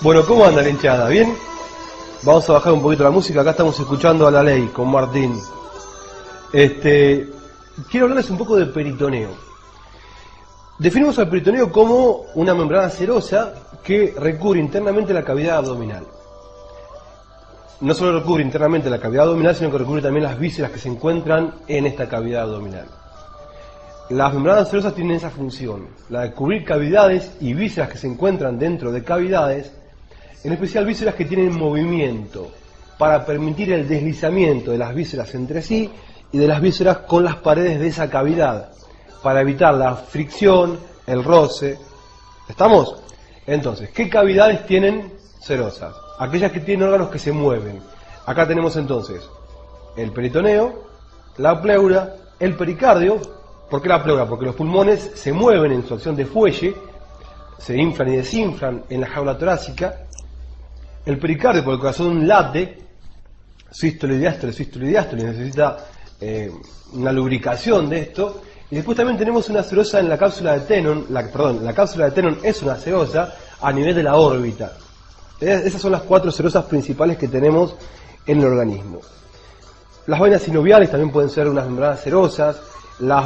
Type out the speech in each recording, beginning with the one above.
Bueno, ¿cómo anda la hinchada? ¿Bien? Vamos a bajar un poquito la música. Acá estamos escuchando a La Ley con Martín. Quiero hablarles un poco de peritoneo. Definimos al peritoneo como una membrana serosa que recubre internamente la cavidad abdominal. No solo recubre internamente la cavidad abdominal, sino que recubre también las vísceras que se encuentran en esta cavidad abdominal. Las membranas serosas tienen esa función, la de cubrir cavidades y vísceras que se encuentran dentro de cavidades, en especial vísceras que tienen movimiento, para permitir el deslizamiento de las vísceras entre sí y de las vísceras con las paredes de esa cavidad, para evitar la fricción, el roce. ¿Estamos? Entonces, ¿qué cavidades tienen serosas? Aquellas que tienen órganos que se mueven. Acá tenemos entonces el peritoneo, la pleura, el pericardio. ¿Por qué la pleura? Porque los pulmones se mueven en su acción de fuelle, se inflan y desinflan en la jaula torácica. El pericardio, porque el corazón late, sístole y diástole, necesita una lubricación de esto. Y después también tenemos una serosa en la cápsula de Tenon, la cápsula de Tenon es una serosa a nivel de la órbita. Esas son las 4 serosas principales que tenemos en el organismo. Las vainas sinoviales también pueden ser unas membranas serosas. Las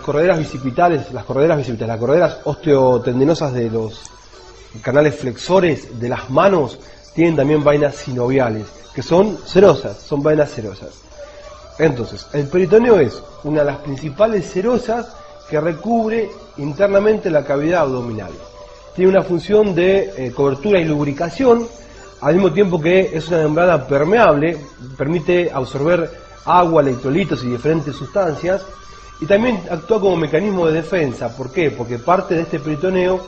correderas bicipitales, las correderas osteotendinosas de los canales flexores de las manos tienen también vainas sinoviales, que son serosas, son vainas serosas. Entonces, el peritoneo es una de las principales serosas que recubre internamente la cavidad abdominal. Tiene una función de cobertura y lubricación, al mismo tiempo que es una membrana permeable, permite absorber agua, electrolitos y diferentes sustancias, y también actúa como mecanismo de defensa. ¿Por qué? Porque parte de este peritoneo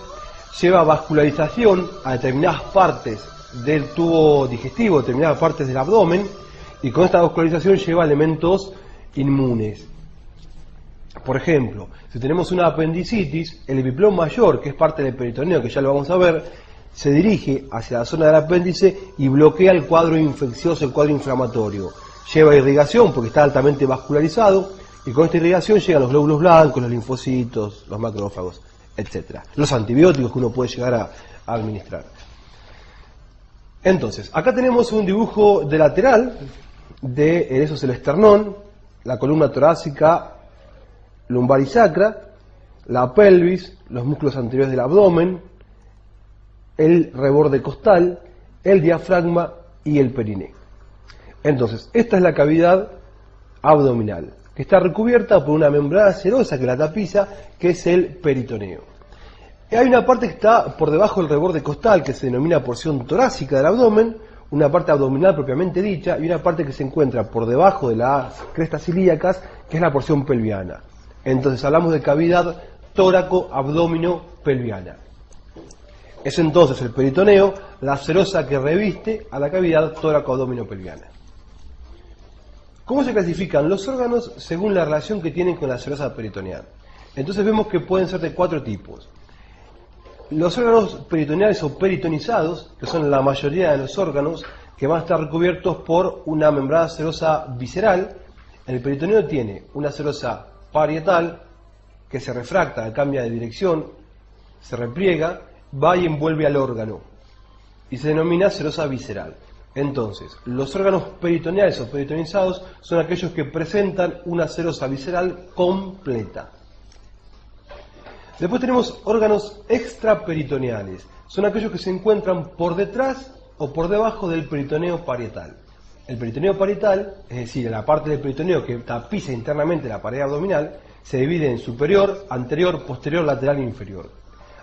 lleva vascularización a determinadas partes del tubo digestivo, determinadas partes del abdomen, y con esta vascularización lleva elementos inmunes. Por ejemplo, si tenemos una apendicitis, el epiplón mayor, que es parte del peritoneo, que ya lo vamos a ver, se dirige hacia la zona del apéndice y bloquea el cuadro infeccioso, el cuadro inflamatorio. Lleva irrigación porque está altamente vascularizado, y con esta irrigación llegan los glóbulos blancos, los linfocitos, los macrófagos, etc. Los antibióticos que uno puede llegar a administrar. Entonces, acá tenemos un dibujo de lateral de eso es el esternón, la columna torácica lumbar y sacra, la pelvis, los músculos anteriores del abdomen, el reborde costal, el diafragma y el periné. Entonces, esta es la cavidad abdominal, que está recubierta por una membrana serosa que la tapiza, que es el peritoneo. Y hay una parte que está por debajo del reborde costal, que se denomina porción torácica del abdomen, una parte abdominal propiamente dicha, y una parte que se encuentra por debajo de las crestas ilíacas, que es la porción pelviana. Entonces hablamos de cavidad tóraco-abdomino-pelviana. Es entonces el peritoneo la serosa que reviste a la cavidad tóraco-abdomino-pelviana. ¿Cómo se clasifican los órganos según la relación que tienen con la serosa peritoneal? Entonces vemos que pueden ser de 4 tipos. Los órganos peritoneales o peritonizados, que son la mayoría de los órganos, que van a estar recubiertos por una membrana serosa visceral. El peritoneo tiene una serosa parietal que se refracta, cambia de dirección, se repliega, va y envuelve al órgano y se denomina serosa visceral. Entonces, los órganos peritoneales o peritonizados son aquellos que presentan una serosa visceral completa. Después tenemos órganos extraperitoneales, son aquellos que se encuentran por detrás o por debajo del peritoneo parietal. El peritoneo parietal, es decir, la parte del peritoneo que tapiza internamente la pared abdominal, se divide en superior, anterior, posterior, lateral e inferior.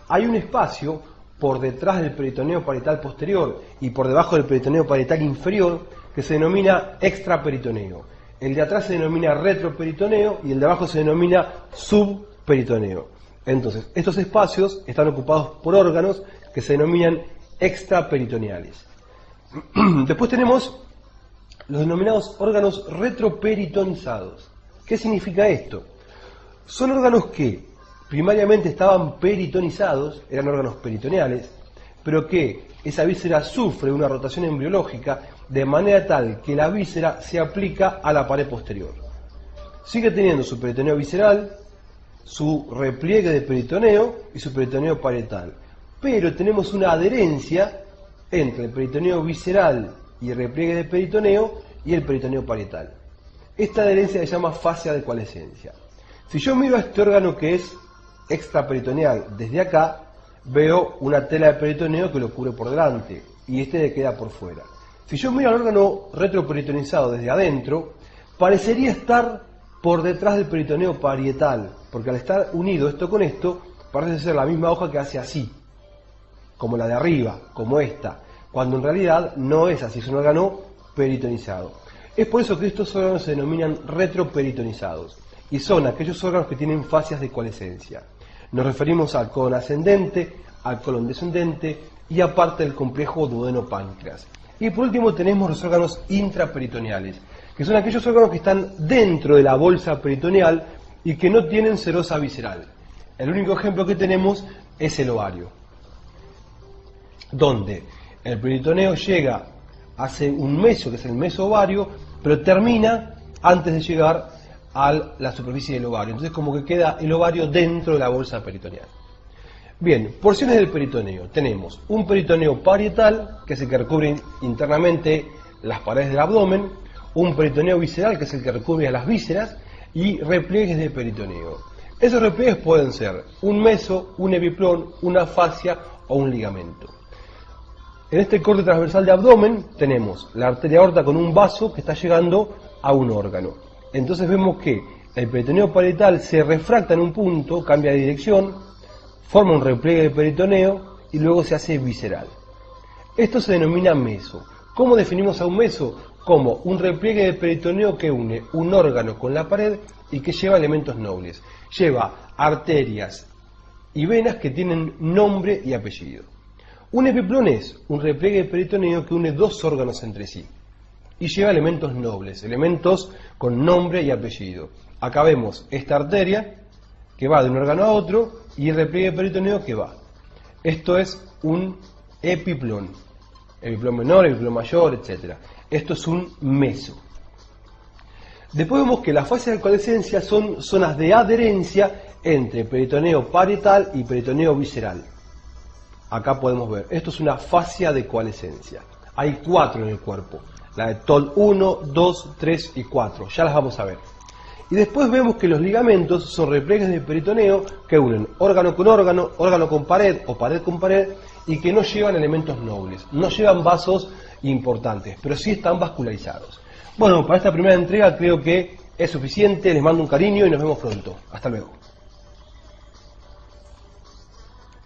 Hay un espacio por detrás del peritoneo parietal posterior y por debajo del peritoneo parietal inferior que se denomina extraperitoneo. El de atrás se denomina retroperitoneo y el de abajo se denomina subperitoneo. Entonces, estos espacios están ocupados por órganos que se denominan extraperitoneales. Después tenemos los denominados órganos retroperitonizados. ¿Qué significa esto? Son órganos que primariamente estaban peritonizados, eran órganos peritoneales, pero que esa víscera sufre una rotación embriológica de manera tal que la víscera se aplica a la pared posterior. Sigue teniendo su peritoneo visceral, su repliegue de peritoneo y su peritoneo parietal. pero tenemos una adherencia entre el peritoneo visceral y el repliegue de peritoneo y el peritoneo parietal. Esta adherencia se llama fascia de coalescencia. Si yo miro a este órgano que es extraperitoneal desde acá, veo una tela de peritoneo que lo cubre por delante y este le queda por fuera. Si yo miro al órgano retroperitonizado desde adentro, parecería estar por detrás del peritoneo parietal, porque al estar unido esto con esto, parece ser la misma hoja que hace así, como la de arriba, como esta, cuando en realidad no es así, es un órgano peritonizado. Es por eso que estos órganos se denominan retroperitonizados, y son aquellos órganos que tienen fascias de coalescencia. Nos referimos al colon ascendente, al colon descendente y aparte del complejo duodeno-páncreas. Y por último tenemos los órganos intraperitoneales, que son aquellos órganos que están dentro de la bolsa peritoneal y que no tienen serosa visceral. El único ejemplo que tenemos es el ovario, donde el peritoneo llega, hace un meso, que es el meso ovario, pero termina antes de llegar a la superficie del ovario. Entonces como que queda el ovario dentro de la bolsa peritoneal. Bien, porciones del peritoneo. Tenemos un peritoneo parietal, que es el que recubre internamente las paredes del abdomen, un peritoneo visceral, que es el que recubre a las vísceras, y repliegues de peritoneo. Esos repliegues pueden ser un meso, un epiplón, una fascia o un ligamento. En este corte transversal de abdomen tenemos la arteria aorta con un vaso que está llegando a un órgano. Entonces vemos que el peritoneo parietal se refracta en un punto, cambia de dirección, forma un repliegue de peritoneo y luego se hace visceral. Esto se denomina meso. ¿Cómo definimos a un meso? Como un repliegue de peritoneo que une un órgano con la pared y que lleva elementos nobles. Lleva arterias y venas que tienen nombre y apellido. Un epiplón es un repliegue de peritoneo que une dos órganos entre sí y lleva elementos nobles, elementos con nombre y apellido. Acá vemos esta arteria que va de un órgano a otro y el repliegue de peritoneo que va. Esto es un epiplón. Epiplón menor, epiplón mayor, etc. Esto es un meso. Después vemos que las fascias de coalescencia son zonas de adherencia entre peritoneo parietal y peritoneo visceral. Acá podemos ver, esto es una fascia de coalescencia. Hay 4 en el cuerpo, la de Toll 1, 2, 3 y 4, ya las vamos a ver. Y después vemos que los ligamentos son repliegues de peritoneo que unen órgano con pared o pared con pared y que no llevan elementos nobles, no llevan vasos importantes, pero sí están vascularizados. Bueno, para esta primera entrega creo que es suficiente, les mando un cariño y nos vemos pronto. Hasta luego.